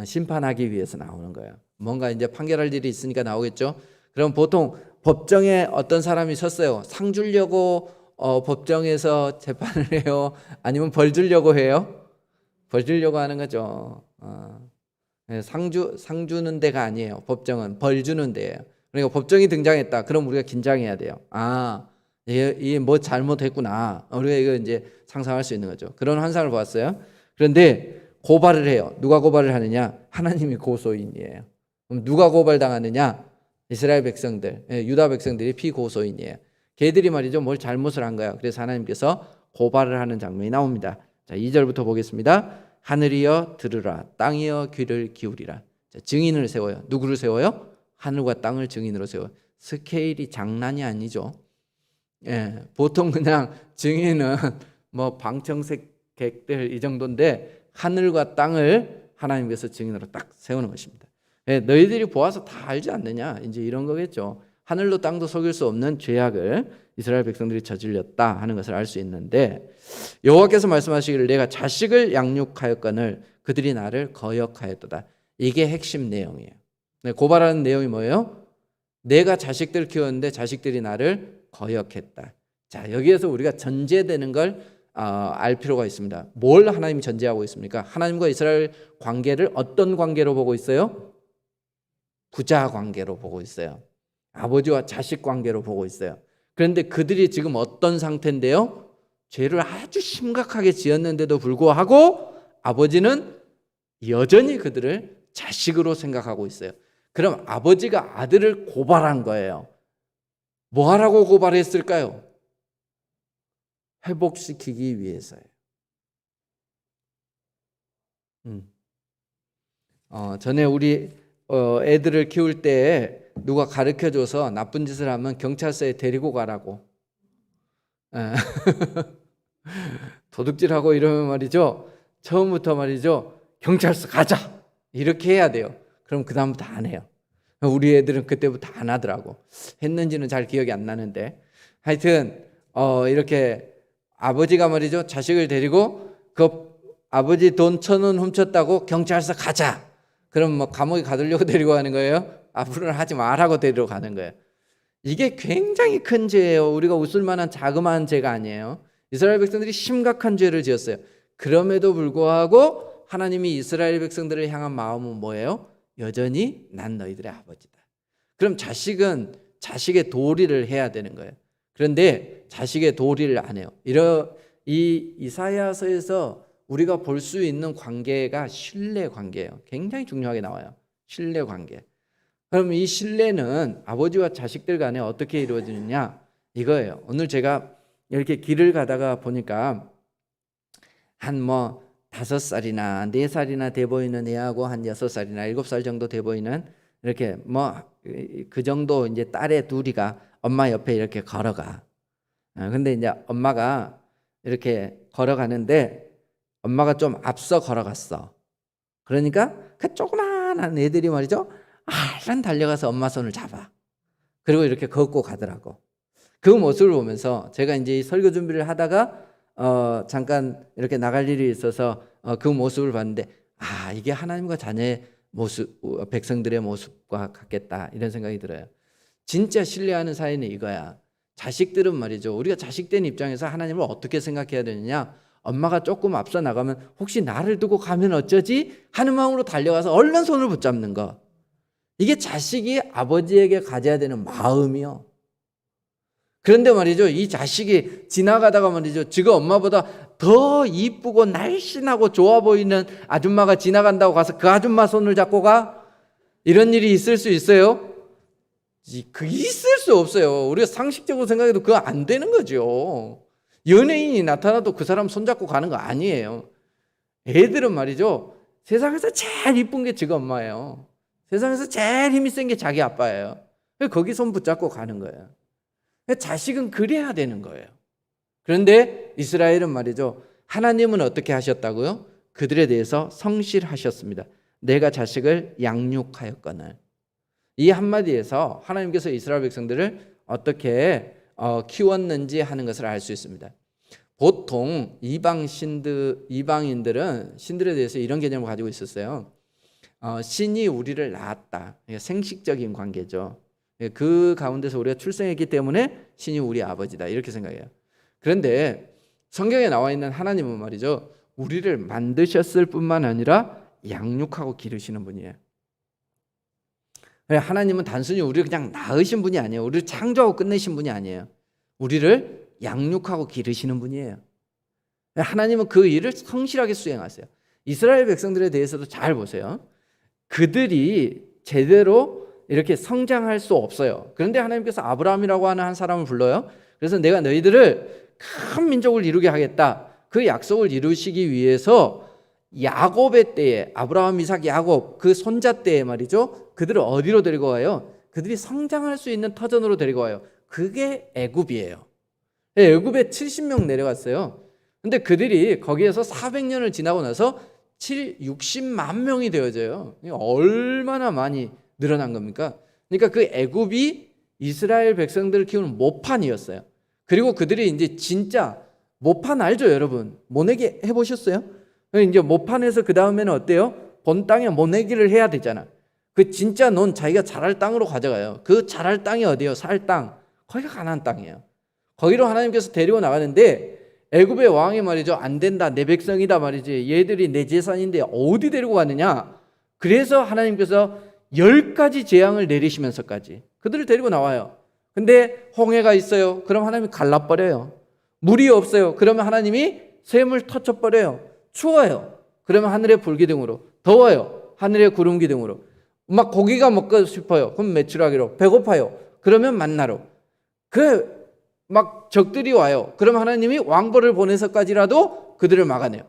심판하기 위해서 나오는 거예요. 뭔가 이제 판결할 일이 있으니까 나오겠죠. 그럼 보통 법정에 어떤 사람이 섰어요. 상 주려고 법정에서 재판을 해요? 아니면 벌 주려고 해요? 벌 주려고 하는 거죠. 상 주는 데가 아니에요. 법정은 벌 주는 데예요. 그러니까 법정이 등장했다. 그럼 우리가 긴장해야 돼요. 이게 뭐 잘못했구나. 우리가 이거 이제 상상할 수 있는 거죠. 그런 환상을 보았어요. 그런데 고발을 해요. 누가 고발을 하느냐? 하나님이 고소인이에요. 그럼 누가 고발당하느냐? 이스라엘 백성들, 유다 백성들이 피고소인이에요. 걔들이 말이죠, 뭘 잘못을 한 거야. 그래서 하나님께서 고발을 하는 장면이 나옵니다. 자, 2절부터 보겠습니다. 하늘이여 들으라, 땅이여 귀를 기울이라. 자, 증인을 세워요. 누구를 세워요? 하늘과 땅을 증인으로 세워요. 스케일이 장난이 아니죠. 보통 그냥 증인은 뭐 방청객들 이 정도인데 하늘과 땅을 하나님께서 증인으로 딱 세우는 것입니다. 너희들이 보아서 다 알지 않느냐, 이제 이런 거겠죠. 하늘도 땅도 속일 수 없는 죄악을 이스라엘 백성들이 저질렀다 하는 것을 알 수 있는데, 여호와께서 말씀하시기를 내가 자식을 양육하였거늘 그들이 나를 거역하였도다. 이게 핵심 내용이에요. 고발하는 내용이 뭐예요? 내가 자식들을 키웠는데 자식들이 나를 거역했다. 자, 여기에서 우리가 전제되는 걸 알 필요가 있습니다. 뭘 하나님이 전제하고 있습니까? 하나님과 이스라엘 관계를 어떤 관계로 보고 있어요? 부자 관계로 보고 있어요. 아버지와 자식 관계로 보고 있어요. 그런데 그들이 지금 어떤 상태인데요? 죄를 아주 심각하게 지었는데도 불구하고 아버지는 여전히 그들을 자식으로 생각하고 있어요. 그럼 아버지가 아들을 고발한 거예요. 뭐 하라고 고발했을까요? 회복시키기 위해서예요. 전에 우리 애들을 키울 때 누가 가르쳐줘서 나쁜 짓을 하면 경찰서에 데리고 가라고. 도둑질하고 이러면 말이죠, 처음부터 말이죠, 경찰서 가자 이렇게 해야 돼요. 그럼 그 다음부터 안 해요. 우리 애들은 그때부터 안 하더라고. 했는지는 잘 기억이 안 나는데, 하여튼 이렇게 아버지가 말이죠, 자식을 데리고 그 아버지 돈 1,000원 훔쳤다고 경찰서 가자. 그럼 뭐 감옥에 가두려고 데리고 가는 거예요? 앞으로는 하지 말라고 데리러 가는 거예요. 이게 굉장히 큰 죄예요. 우리가 웃을 만한 자그마한 죄가 아니에요. 이스라엘 백성들이 심각한 죄를 지었어요. 그럼에도 불구하고 하나님이 이스라엘 백성들을 향한 마음은 뭐예요? 여전히 난 너희들의 아버지다. 그럼 자식은 자식의 도리를 해야 되는 거예요. 그런데 자식의 도리를 안 해요. 이 이사야서에서 우리가 볼 수 있는 관계가 신뢰 관계예요. 굉장히 중요하게 나와요. 신뢰 관계. 그럼 이 신뢰는 아버지와 자식들 간에 어떻게 이루어지느냐? 이거예요. 오늘 제가 이렇게 길을 가다가 보니까 한 5살이나 4살이나 돼 보이는 애하고 한 6살이나 7살 정도 돼 보이는 이렇게 그 정도 이제 딸의 둘이가 엄마 옆에 이렇게 걸어가. 근데 이제 엄마가 이렇게 걸어가는데 엄마가 좀 앞서 걸어갔어. 그러니까 그 조그마한 애들이 말이죠, 알란 달려가서 엄마 손을 잡아. 그리고 이렇게 걷고 가더라고. 그 모습을 보면서 제가 이제 설교 준비를 하다가 잠깐 이렇게 나갈 일이 있어서 그 모습을 봤는데, 이게 하나님과 자녀의 모습, 백성들의 모습과 같겠다, 이런 생각이 들어요. 진짜 신뢰하는 사이는 이거야. 자식들은 말이죠, 우리가 자식된 입장에서 하나님을 어떻게 생각해야 되느냐? 엄마가 조금 앞서 나가면 혹시 나를 두고 가면 어쩌지? 하는 마음으로 달려가서 얼른 손을 붙잡는 거. 이게 자식이 아버지에게 가져야 되는 마음이요. 그런데 말이죠, 이 자식이 지나가다가 말이죠, 지금 엄마보다 더 이쁘고 날씬하고 좋아 보이는 아줌마가 지나간다고 가서 그 아줌마 손을 잡고 가? 이런 일이 있을 수 있어요? 있을 수 없어요. 우리가 상식적으로 생각해도 그거 안 되는 거죠. 연예인이 나타나도 그 사람 손잡고 가는 거 아니에요. 애들은 말이죠, 세상에서 제일 이쁜 게 지금 엄마예요. 세상에서 제일 힘이 센 게 자기 아빠예요. 거기 손 붙잡고 가는 거예요. 자식은 그래야 되는 거예요. 그런데 이스라엘은 말이죠, 하나님은 어떻게 하셨다고요? 그들에 대해서 성실하셨습니다. 내가 자식을 양육하였거늘. 이 한마디에서 하나님께서 이스라엘 백성들을 어떻게 키웠는지 하는 것을 알 수 있습니다. 보통 이방인들은 신들에 대해서 이런 개념을 가지고 있었어요. 신이 우리를 낳았다. 생식적인 관계죠. 그 가운데서 우리가 출생했기 때문에 신이 우리 아버지다, 이렇게 생각해요. 그런데 성경에 나와 있는 하나님은 말이죠, 우리를 만드셨을 뿐만 아니라 양육하고 기르시는 분이에요. 하나님은 단순히 우리를 그냥 낳으신 분이 아니에요. 우리를 창조하고 끝내신 분이 아니에요. 우리를 양육하고 기르시는 분이에요. 하나님은 그 일을 성실하게 수행하세요. 이스라엘 백성들에 대해서도 잘 보세요. 그들이 제대로 이렇게 성장할 수 없어요. 그런데 하나님께서 아브라함이라고 하는 한 사람을 불러요. 그래서 내가 너희들을 큰 민족을 이루게 하겠다. 그 약속을 이루시기 위해서 야곱의 때에, 아브라함, 이삭, 야곱 그 손자 때에 말이죠, 그들을 어디로 데리고 가요? 그들이 성장할 수 있는 터전으로 데리고 와요. 그게 애굽이에요. 애굽에 70명 내려갔어요. 근데 그들이 거기에서 400년을 지나고 나서 60만 명이 되어져요. 얼마나 많이 늘어난 겁니까? 그러니까 그 애굽이 이스라엘 백성들을 키우는 모판이었어요. 그리고 그들이 이제 진짜 모판 알죠, 여러분? 모내기 해보셨어요? 이제 모판에서 그 다음에는 어때요? 본 땅에 모내기를 해야 되잖아. 그 진짜 논 자기가 자랄 땅으로 가져가요. 그 자랄 땅이 어디요? 살 땅. 거기가 가나안 땅이에요. 거기로 하나님께서 데리고 나가는데 애굽의 왕이 말이죠, 안 된다, 내 백성이다 말이지, 얘들이 내 재산인데 어디 데리고 가느냐. 그래서 하나님께서 10가지 재앙을 내리시면서까지 그들을 데리고 나와요. 근데 홍해가 있어요. 그럼 하나님이 갈라버려요. 물이 없어요. 그러면 하나님이 샘을 터쳐버려요. 추워요. 그러면 하늘의 불기둥으로. 더워요. 하늘의 구름기둥으로. 막 고기가 먹고 싶어요. 그럼 메추라기로. 배고파요. 그러면 만나로. 막 적들이 와요. 그럼 하나님이 왕벌을 보내서까지라도 그들을 막아내요.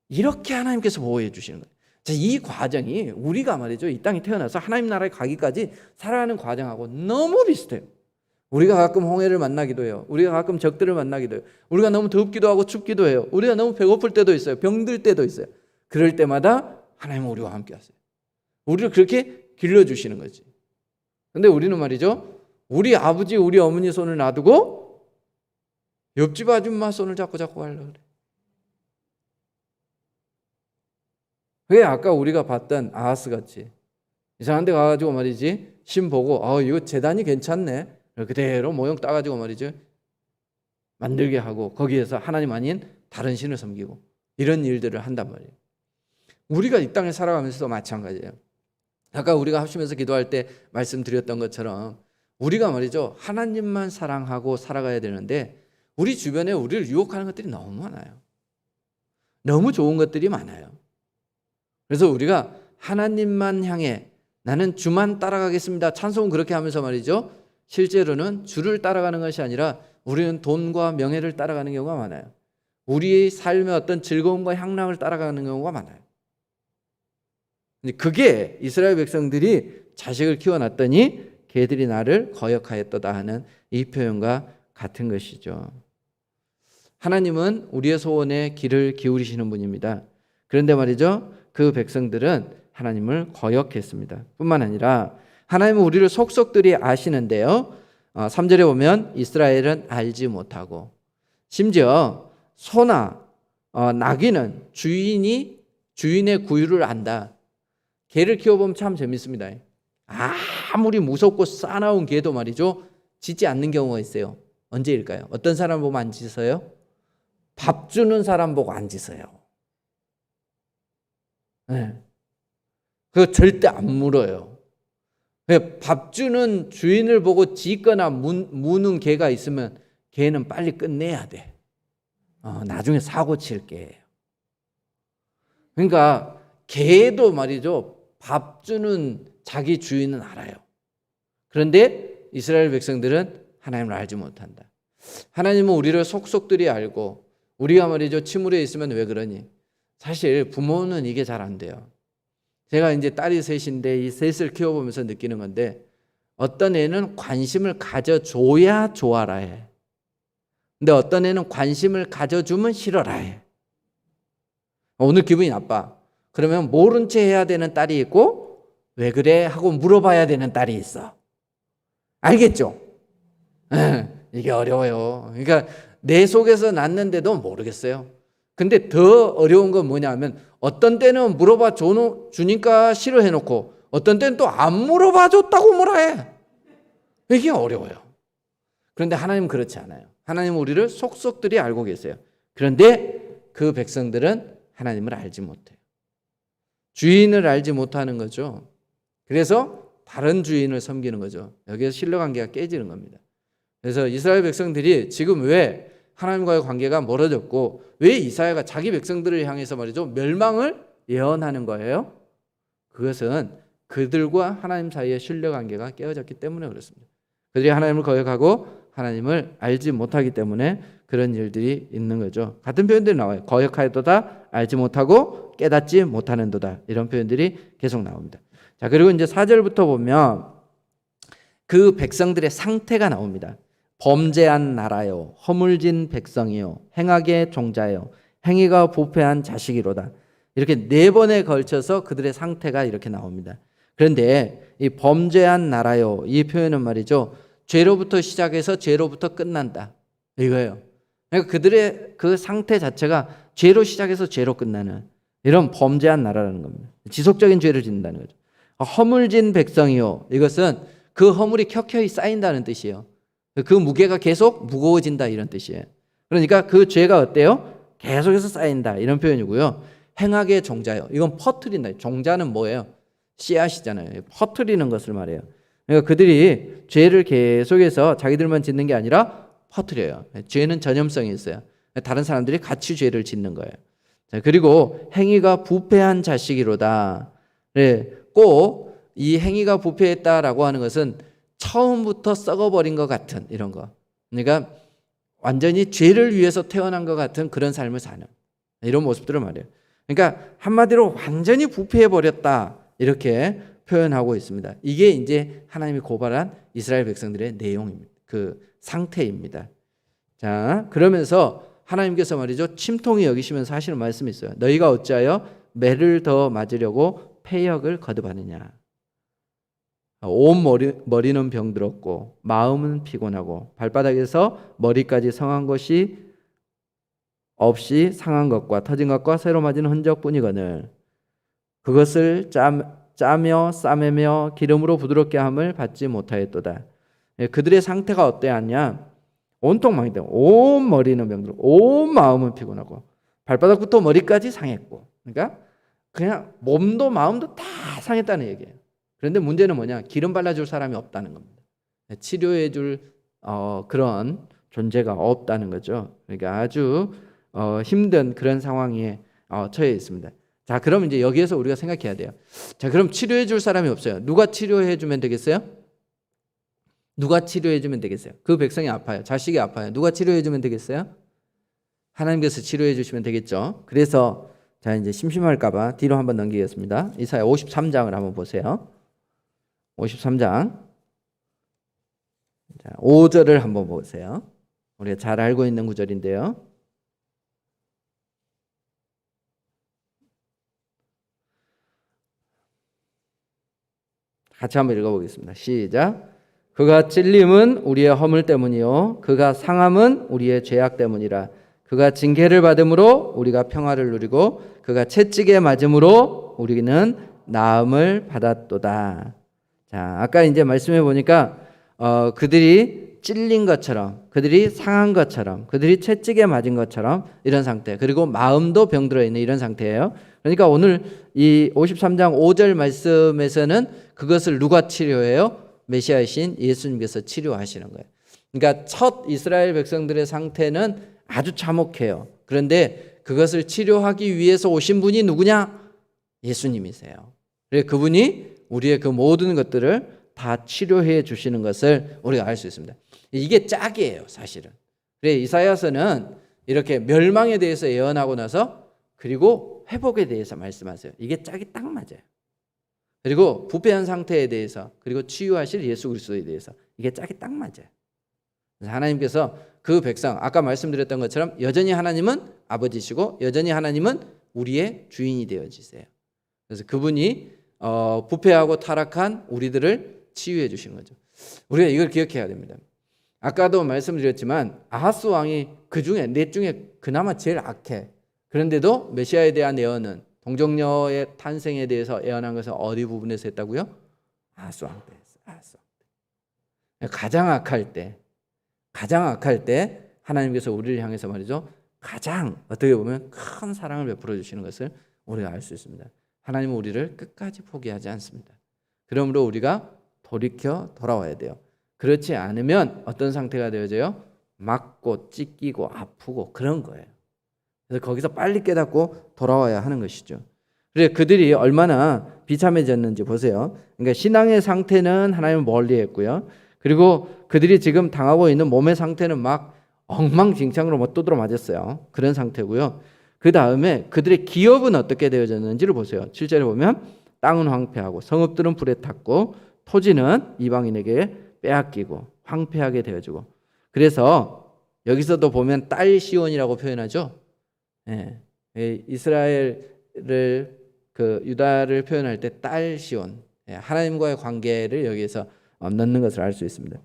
이렇게 하나님께서 보호해 주시는 거예요. 자, 이 과정이 우리가 말이죠, 이 땅에 태어나서 하나님 나라에 가기까지 살아가는 과정하고 너무 비슷해요. 우리가 가끔 홍해를 만나기도 해요. 우리가 가끔 적들을 만나기도 해요. 우리가 너무 덥기도 하고 춥기도 해요. 우리가 너무 배고플 때도 있어요. 병들 때도 있어요. 그럴 때마다 하나님은 우리와 함께 하세요. 우리를 그렇게 길러주시는 거지. 근데 우리는 말이죠, 우리 아버지, 우리 어머니 손을 놔두고 옆집 아줌마 손을 잡고 가려고 그래. 그게 아까 우리가 봤던 아하스 같이 이상한 데 가가지고 말이지, 신 보고 이거 재단이 괜찮네, 그대로 모형 따가지고 말이죠, 만들게 하고 거기에서 하나님 아닌 다른 신을 섬기고 이런 일들을 한단 말이에요. 우리가 이 땅에 살아가면서도 마찬가지예요. 아까 우리가 합심해서 기도할 때 말씀드렸던 것처럼 우리가 말이죠, 하나님만 사랑하고 살아가야 되는데 우리 주변에 우리를 유혹하는 것들이 너무 많아요. 너무 좋은 것들이 많아요. 그래서 우리가 하나님만 향해 나는 주만 따라가겠습니다, 찬송은 그렇게 하면서 말이죠, 실제로는 주를 따라가는 것이 아니라 우리는 돈과 명예를 따라가는 경우가 많아요. 우리의 삶의 어떤 즐거움과 향락을 따라가는 경우가 많아요. 그게 이스라엘 백성들이 자식을 키워놨더니 걔들이 나를 거역하였도다 하는 이 표현과 같은 것이죠. 하나님은 우리의 소원에 귀를 기울이시는 분입니다. 그런데 말이죠, 그 백성들은 하나님을 거역했습니다. 뿐만 아니라 하나님은 우리를 속속들이 아시는데요, 3절에 보면 이스라엘은 알지 못하고, 심지어 소나 나귀는 주인의 구유를 안다. 개를 키워보면 참 재밌습니다. 아무리 무섭고 싸나운 개도 말이죠, 짖지 않는 경우가 있어요. 언제일까요? 어떤 사람 보면 안 짖어요? 밥 주는 사람 보고 안 짖어요. 네. 그거 절대 안 물어요. 밥 주는 주인을 보고 짖거나 무는 개가 있으면 개는 빨리 끝내야 돼. 나중에 사고 칠 개예요. 그러니까 개도 말이죠, 밥 주는 자기 주인은 알아요. 그런데 이스라엘 백성들은 하나님을 알지 못한다. 하나님은 우리를 속속들이 알고, 우리가 말이죠, 침울해 있으면 왜 그러니? 사실 부모는 이게 잘 안 돼요. 제가 이제 딸이 셋인데 이 셋을 키워보면서 느끼는 건데, 어떤 애는 관심을 가져줘야 좋아라 해. 근데 어떤 애는 관심을 가져주면 싫어라 해. 오늘 기분이 나빠. 그러면 모른 채 해야 되는 딸이 있고, 왜 그래? 하고 물어봐야 되는 딸이 있어. 알겠죠? 이게 어려워요. 그러니까 내 속에서 났는데도 모르겠어요. 근데 더 어려운 건 뭐냐면, 어떤 때는 물어봐 주니까 싫어해놓고 어떤 때는 또 안 물어봐 줬다고 뭐라 해. 이게 어려워요. 그런데 하나님은 그렇지 않아요. 하나님은 우리를 속속들이 알고 계세요. 그런데 그 백성들은 하나님을 알지 못해요. 주인을 알지 못하는 거죠. 그래서 다른 주인을 섬기는 거죠. 여기서 신뢰관계가 깨지는 겁니다. 그래서 이스라엘 백성들이 지금 왜 하나님과의 관계가 멀어졌고 왜 이사야가 자기 백성들을 향해서 말이죠 멸망을 예언하는 거예요? 그것은 그들과 하나님 사이의 신뢰 관계가 깨어졌기 때문에 그렇습니다. 그들이 하나님을 거역하고 하나님을 알지 못하기 때문에 그런 일들이 있는 거죠. 같은 표현들이 나와요. 거역하였도다, 알지 못하고 깨닫지 못하는도다. 이런 표현들이 계속 나옵니다. 자, 그리고 이제 4절부터 보면 그 백성들의 상태가 나옵니다. 범죄한 나라요, 허물진 백성이요, 행악의 종자요, 행위가 부패한 자식이로다. 이렇게 4번에 걸쳐서 그들의 상태가 이렇게 나옵니다. 그런데 이 범죄한 나라요, 이 표현은 말이죠, 죄로부터 시작해서 죄로부터 끝난다, 이거예요. 그러니까 그들의 그 상태 자체가 죄로 시작해서 죄로 끝나는 이런 범죄한 나라라는 겁니다. 지속적인 죄를 짓는다는 거죠. 허물진 백성이요, 이것은 그 허물이 켜켜이 쌓인다는 뜻이에요. 그 무게가 계속 무거워진다, 이런 뜻이에요. 그러니까 그 죄가 어때요? 계속해서 쌓인다, 이런 표현이고요. 행악의 종자요, 이건 퍼뜨린다. 종자는 뭐예요? 씨앗이잖아요. 퍼뜨리는 것을 말해요. 그러니까 그들이 죄를 계속해서 자기들만 짓는 게 아니라 퍼뜨려요. 죄는 전염성이 있어요. 다른 사람들이 같이 죄를 짓는 거예요. 자, 그리고 행위가 부패한 자식이로다. 네, 꼭 이 행위가 부패했다라고 하는 것은 처음부터 썩어버린 것 같은 이런 거. 그러니까 완전히 죄를 위해서 태어난 것 같은 그런 삶을 사는 이런 모습들을 말해요. 그러니까 한마디로 완전히 부패해버렸다, 이렇게 표현하고 있습니다. 이게 이제 하나님이 고발한 이스라엘 백성들의 내용입니다. 그 상태입니다. 자, 그러면서 하나님께서 말이죠, 침통히 여기시면서 하시는 말씀이 있어요. 너희가 어찌하여 매를 더 맞으려고 패역을 거듭하느냐. 온 머리는 병들었고 마음은 피곤하고 발바닥에서 머리까지 성한 것이 없이 상한 것과 터진 것과 새로 맞은 흔적뿐이거늘 그것을 짜며 싸매며 기름으로 부드럽게 함을 받지 못하였도다. 그들의 상태가 어떠하냐? 온통 망이다. 온 머리는 병들고 온 마음은 피곤하고 발바닥부터 머리까지 상했고, 그러니까 그냥 몸도 마음도 다 상했다는 얘기예요. 그런데 문제는 뭐냐? 기름 발라줄 사람이 없다는 겁니다. 치료해줄 그런 존재가 없다는 거죠. 그러니까 아주 힘든 그런 상황에 처해 있습니다. 자, 그럼 이제 여기에서 우리가 생각해야 돼요. 자, 그럼 치료해줄 사람이 없어요. 누가 치료해주면 되겠어요? 누가 치료해주면 되겠어요? 그 백성이 아파요. 자식이 아파요. 누가 치료해주면 되겠어요? 하나님께서 치료해주시면 되겠죠. 그래서 자, 이제 심심할까봐 뒤로 한번 넘기겠습니다. 이사야 53장을 한번 보세요. 53장 5절을 한번 보세요. 우리가 잘 알고 있는 구절인데요. 같이 한번 읽어보겠습니다. 시작. 그가 찔림은 우리의 허물 때문이요 그가 상함은 우리의 죄악 때문이라. 그가 징계를 받음으로 우리가 평화를 누리고 그가 채찍에 맞음으로 우리는 나음을 받았도다. 자, 아까 이제 말씀해 보니까 그들이 찔린 것처럼, 그들이 상한 것처럼, 그들이 채찍에 맞은 것처럼 이런 상태, 그리고 마음도 병들어 있는 이런 상태예요. 그러니까 오늘 이 53장 5절 말씀에서는 그것을 누가 치료해요? 메시아이신 예수님께서 치료하시는 거예요. 그러니까 첫 이스라엘 백성들의 상태는 아주 참혹해요. 그런데 그것을 치료하기 위해서 오신 분이 누구냐? 예수님이세요. 그래서 그분이 우리의 그 모든 것들을 다 치료해 주시는 것을 우리가 알 수 있습니다. 이게 짝이에요, 사실은. 그래서 이사야서는 이렇게 멸망에 대해서 예언하고 나서 그리고 회복에 대해서 말씀하세요. 이게 짝이 딱 맞아요. 그리고 부패한 상태에 대해서, 그리고 치유하실 예수 그리스도에 대해서 이게 짝이 딱 맞아요. 그래서 하나님께서 그 백성, 아까 말씀드렸던 것처럼 여전히 하나님은 아버지시고 여전히 하나님은 우리의 주인이 되어지세요. 그래서 그분이 부패하고 타락한 우리들을 치유해 주시는 거죠. 우리가 이걸 기억해야 됩니다. 아까도 말씀드렸지만 아하스 왕이 그 중에 넷 중에 그나마 제일 악해. 그런데도 메시아에 대한 예언은, 동정녀의 탄생에 대해서 예언한 것은 어디 부분에서 했다고요? 아하스 왕 때 했어요. 아하스 왕 때. 가장 악할 때 하나님께서 우리를 향해서 말이죠, 가장 어떻게 보면 큰 사랑을 베풀어 주시는 것을 우리가 알 수 있습니다. 하나님은 우리를 끝까지 포기하지 않습니다. 그러므로 우리가 돌이켜 돌아와야 돼요. 그렇지 않으면 어떤 상태가 되어져요? 맞고 찢기고 아프고 그런 거예요. 그래서 거기서 빨리 깨닫고 돌아와야 하는 것이죠. 그래서 그들이 얼마나 비참해졌는지 보세요. 그러니까 신앙의 상태는 하나님을 멀리했고요. 그리고 그들이 지금 당하고 있는 몸의 상태는 막 엉망진창으로 뭐 두드러 맞았어요. 그런 상태고요. 그 다음에 그들의 기업은 어떻게 되어졌는지를 보세요. 7절에 보면 땅은 황폐하고 성읍들은 불에 탔고 토지는 이방인에게 빼앗기고 황폐하게 되어지고. 그래서 여기서도 보면 딸 시온이라고 표현하죠. 예, 이스라엘을 그 유다를 표현할 때 딸 시온, 하나님과의 관계를 여기에서 넣는 것을 알 수 있습니다.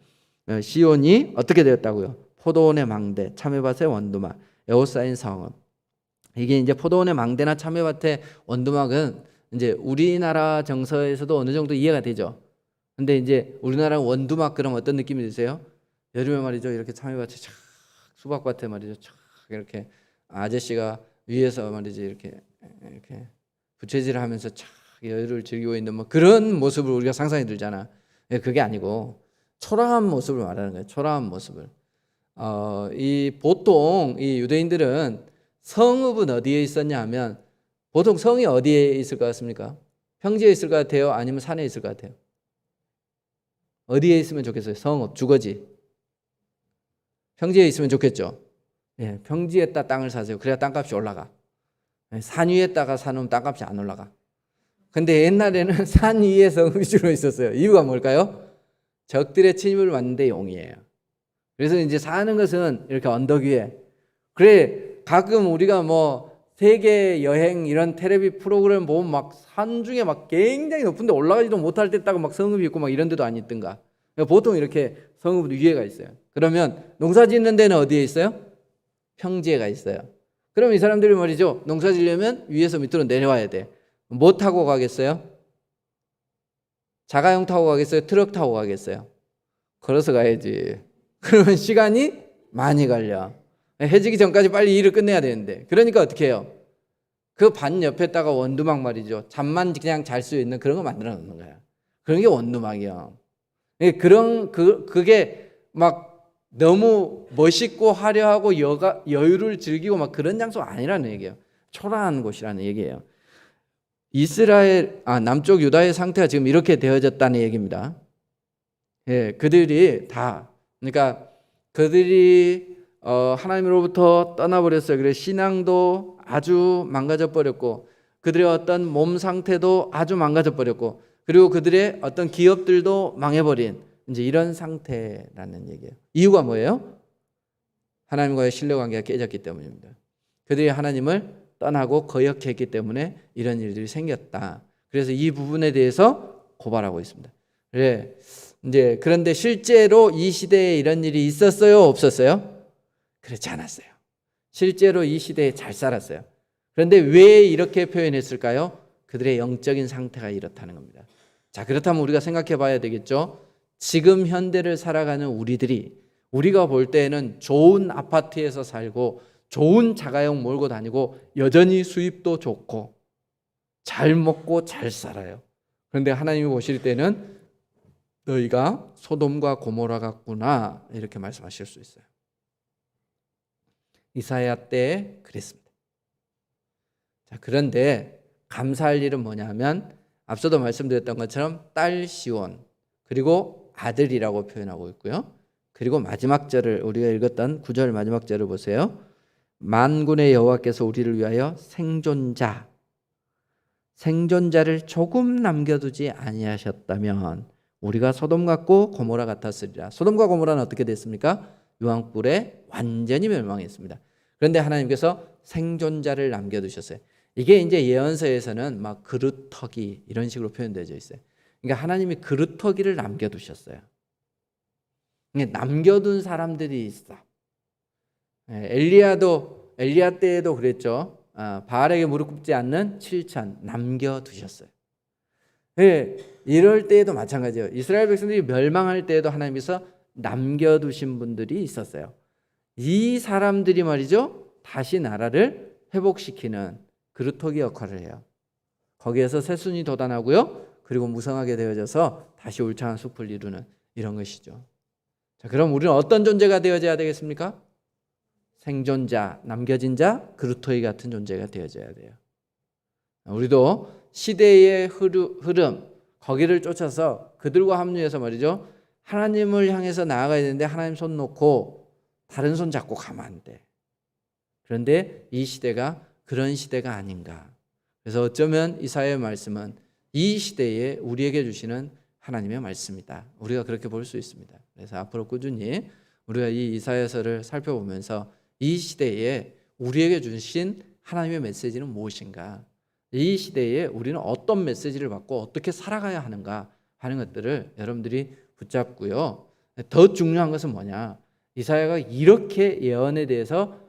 시온이 어떻게 되었다고요? 포도원의 망대, 참외밭의 원두막, 에워싸인 성읍. 이게 이제 포도원의 망대나 참외밭의 원두막은 이제 우리나라 정서에서도 어느 정도 이해가 되죠. 근데 이제 우리나라 원두막 그럼 어떤 느낌이 드세요? 여름에 말이죠, 이렇게 참외밭에 촥, 수박밭에 말이죠, 촥 이렇게 아저씨가 위에서 말이지 이렇게 부채질을 하면서 촥 여유를 즐기고 있는 뭐 그런 모습을 우리가 상상이 들잖아. 그게 아니고 초라한 모습을 말하는 거예요. 초라한 모습을. 이 보통 이 유대인들은 성읍은 어디에 있었냐 하면 보통 성이 어디에 있을 것 같습니까? 평지에 있을 것 같아요? 아니면 산에 있을 것 같아요? 어디에 있으면 좋겠어요? 성읍, 주거지. 평지에 있으면 좋겠죠. 예, 평지에다 땅을 사세요. 그래야 땅값이 올라가. 산 위에다가 사놓으면 땅값이 안 올라가. 근데 옛날에는 산 위에 성읍이 주로 있었어요. 이유가 뭘까요? 적들의 침입을 막는 데 용이에요. 그래서 이제 사는 것은 이렇게 언덕 위에. 그래 가끔 우리가 뭐 세계 여행 이런 텔레비 프로그램 보면 막 산 중에 막 굉장히 높은데 올라가지도 못할 때 있다가 막 성읍이 있고 막 이런 데도 안 있던가. 보통 이렇게 성읍 위에가 있어요. 그러면 농사 짓는 데는 어디에 있어요? 평지에가 있어요. 그럼 이 사람들이 말이죠, 농사 지려면 위에서 밑으로 내려와야 돼. 뭐 타고 가겠어요? 자가용 타고 가겠어요? 트럭 타고 가겠어요? 걸어서 가야지. 그러면 시간이 많이 걸려. 해지기 전까지 빨리 일을 끝내야 되는데. 그러니까 어떻게 해요? 그 반 옆에다가 원두막 말이죠. 잠만 그냥 잘 수 있는 그런 거 만들어 놓는 거야. 그런 게 원두막이야. 그게 막 너무 멋있고 화려하고 여유를 즐기고 막 그런 장소가 아니라는 얘기예요. 초라한 곳이라는 얘기예요. 남쪽 유다의 상태가 지금 이렇게 되어졌다는 얘기입니다. 예, 그들이 다, 그러니까 그들이 하나님으로부터 떠나버렸어요. 그래서 신앙도 아주 망가져 버렸고, 그들의 어떤 몸 상태도 아주 망가져 버렸고, 그리고 그들의 어떤 기업들도 망해버린 이제 이런 상태라는 얘기예요. 이유가 뭐예요? 하나님과의 신뢰관계가 깨졌기 때문입니다. 그들이 하나님을 떠나고 거역했기 때문에 이런 일들이 생겼다. 그래서 이 부분에 대해서 고발하고 있습니다. 그래, 이제 그런데 실제로 이 시대에 이런 일이 있었어요, 없었어요? 그렇지 않았어요. 실제로 이 시대에 잘 살았어요. 그런데 왜 이렇게 표현했을까요? 그들의 영적인 상태가 이렇다는 겁니다. 자, 그렇다면 우리가 생각해 봐야 되겠죠. 지금 현대를 살아가는 우리가 볼 때에는 좋은 아파트에서 살고 좋은 자가용 몰고 다니고 여전히 수입도 좋고 잘 먹고 잘 살아요. 그런데 하나님이 보실 때는 너희가 소돔과 고모라 같구나 이렇게 말씀하실 수 있어요. 이사야 때 그랬습니다. 자, 그런데 감사할 일은 뭐냐면 앞서도 말씀드렸던 것처럼 딸 시온 그리고 아들이라고 표현하고 있고요. 그리고 마지막 절을 우리가 읽었던 9절 마지막 절을 보세요. 만군의 여호와께서 우리를 위하여 생존자를 조금 남겨두지 아니하셨다면 우리가 소돔 같고 고모라 같았으리라. 소돔과 고모라는 어떻게 됐습니까? 유황불에 완전히 멸망했습니다. 그런데 하나님께서 생존자를 남겨두셨어요. 이게 이제 예언서에서는 막 그루터기 이런 식으로 표현되어 있어요. 그러니까 하나님이 그루터기를 남겨두셨어요. 남겨둔 사람들이 있어. 엘리야 때에도 그랬죠. 바알에게 무릎 꿇지 않는 7천 남겨두셨어요. 이럴 때에도 마찬가지예요. 이스라엘 백성들이 멸망할 때에도 하나님께서 남겨두신 분들이 있었어요. 이 사람들이 말이죠, 다시 나라를 회복시키는 그루터기 역할을 해요. 거기에서 새순이 돋아나고요, 그리고 무성하게 되어져서 다시 울창한 숲을 이루는 이런 것이죠. 자, 그럼 우리는 어떤 존재가 되어져야 되겠습니까? 생존자, 남겨진 자, 그루터기 같은 존재가 되어져야 돼요. 우리도 시대의 흐름, 거기를 쫓아서 그들과 합류해서 말이죠. 하나님을 향해서 나아가야 되는데 하나님 손 놓고 다른 손 잡고 가면 안 돼. 그런데 이 시대가 그런 시대가 아닌가. 그래서 어쩌면 이사야의 말씀은 이 시대에 우리에게 주시는 하나님의 말씀이다. 우리가 그렇게 볼 수 있습니다. 그래서 앞으로 꾸준히 우리가 이 이사야서를 살펴보면서 이 시대에 우리에게 주신 하나님의 메시지는 무엇인가, 이 시대에 우리는 어떤 메시지를 받고 어떻게 살아가야 하는가 하는 것들을 여러분들이 붙잡고요. 더 중요한 것은 뭐냐, 이사야가 이렇게 예언에 대해서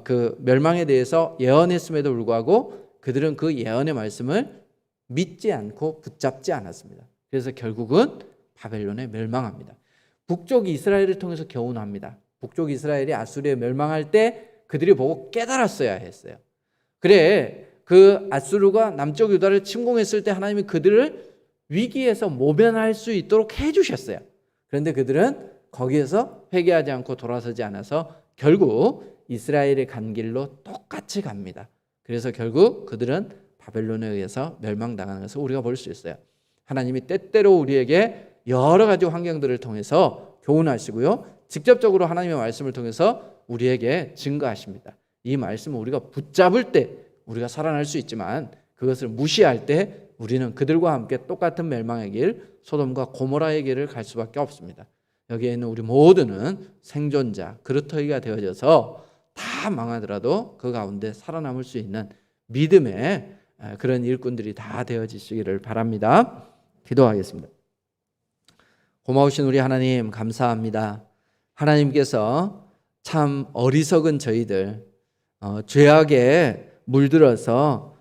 그 멸망에 대해서 예언했음에도 불구하고 그들은 그 예언의 말씀을 믿지 않고 붙잡지 않았습니다. 그래서 결국은 바벨론에 멸망합니다. 북쪽 이스라엘을 통해서 교훈합니다. 북쪽 이스라엘이 아수르에 멸망할 때 그들이 보고 깨달았어야 했어요. 그래, 그 아수르가 남쪽 유다를 침공했을 때 하나님이 그들을 위기에서 모면할 수 있도록 해주셨어요. 그런데 그들은 거기에서 회개하지 않고 돌아서지 않아서 결국 이스라엘의 간 길로 똑같이 갑니다. 그래서 결국 그들은 바벨론에 의해서 멸망당하는 것을 우리가 볼 수 있어요. 하나님이 때때로 우리에게 여러 가지 환경들을 통해서 교훈하시고요, 직접적으로 하나님의 말씀을 통해서 우리에게 증거하십니다. 이 말씀을 우리가 붙잡을 때 우리가 살아날 수 있지만 그것을 무시할 때 우리는 그들과 함께 똑같은 멸망의 길, 소돔과 고모라의 길을 갈 수밖에 없습니다. 여기에 있는 우리 모두는 생존자, 그루터기가 되어져서 다 망하더라도 그 가운데 살아남을 수 있는 믿음의 그런 일꾼들이 다 되어지시기를 바랍니다. 기도하겠습니다. 고마우신 우리 하나님 감사합니다. 하나님께서 참 어리석은 저희들, 죄악에 물들어서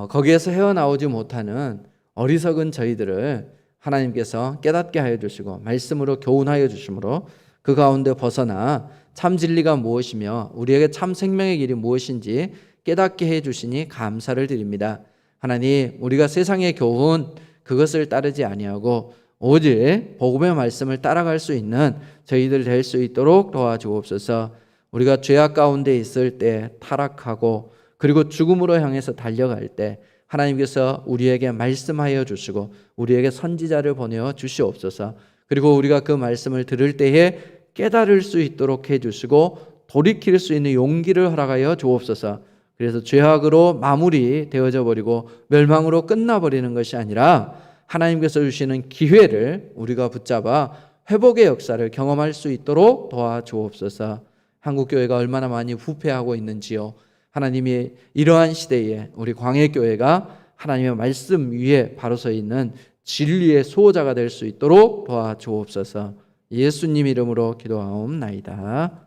거기에서 헤어나오지 못하는 어리석은 저희들을 하나님께서 깨닫게 하여 주시고 말씀으로 교훈하여 주심으로 그 가운데 벗어나 참 진리가 무엇이며 우리에게 참 생명의 길이 무엇인지 깨닫게 해 주시니 감사를 드립니다. 하나님, 우리가 세상의 교훈 그것을 따르지 아니하고 오직 복음의 말씀을 따라갈 수 있는 저희들 될 수 있도록 도와주옵소서. 우리가 죄악 가운데 있을 때 타락하고 그리고 죽음으로 향해서 달려갈 때 하나님께서 우리에게 말씀하여 주시고 우리에게 선지자를 보내어 주시옵소서. 그리고 우리가 그 말씀을 들을 때에 깨달을 수 있도록 해주시고 돌이킬 수 있는 용기를 허락하여 주옵소서. 그래서 죄악으로 마무리 되어져 버리고 멸망으로 끝나버리는 것이 아니라 하나님께서 주시는 기회를 우리가 붙잡아 회복의 역사를 경험할 수 있도록 도와주옵소서. 한국교회가 얼마나 많이 부패하고 있는지요. 하나님이 이러한 시대에 우리 광해교회가 하나님의 말씀 위에 바로 서 있는 진리의 수호자가 될 수 있도록 도와주옵소서. 예수님 이름으로 기도하옵나이다.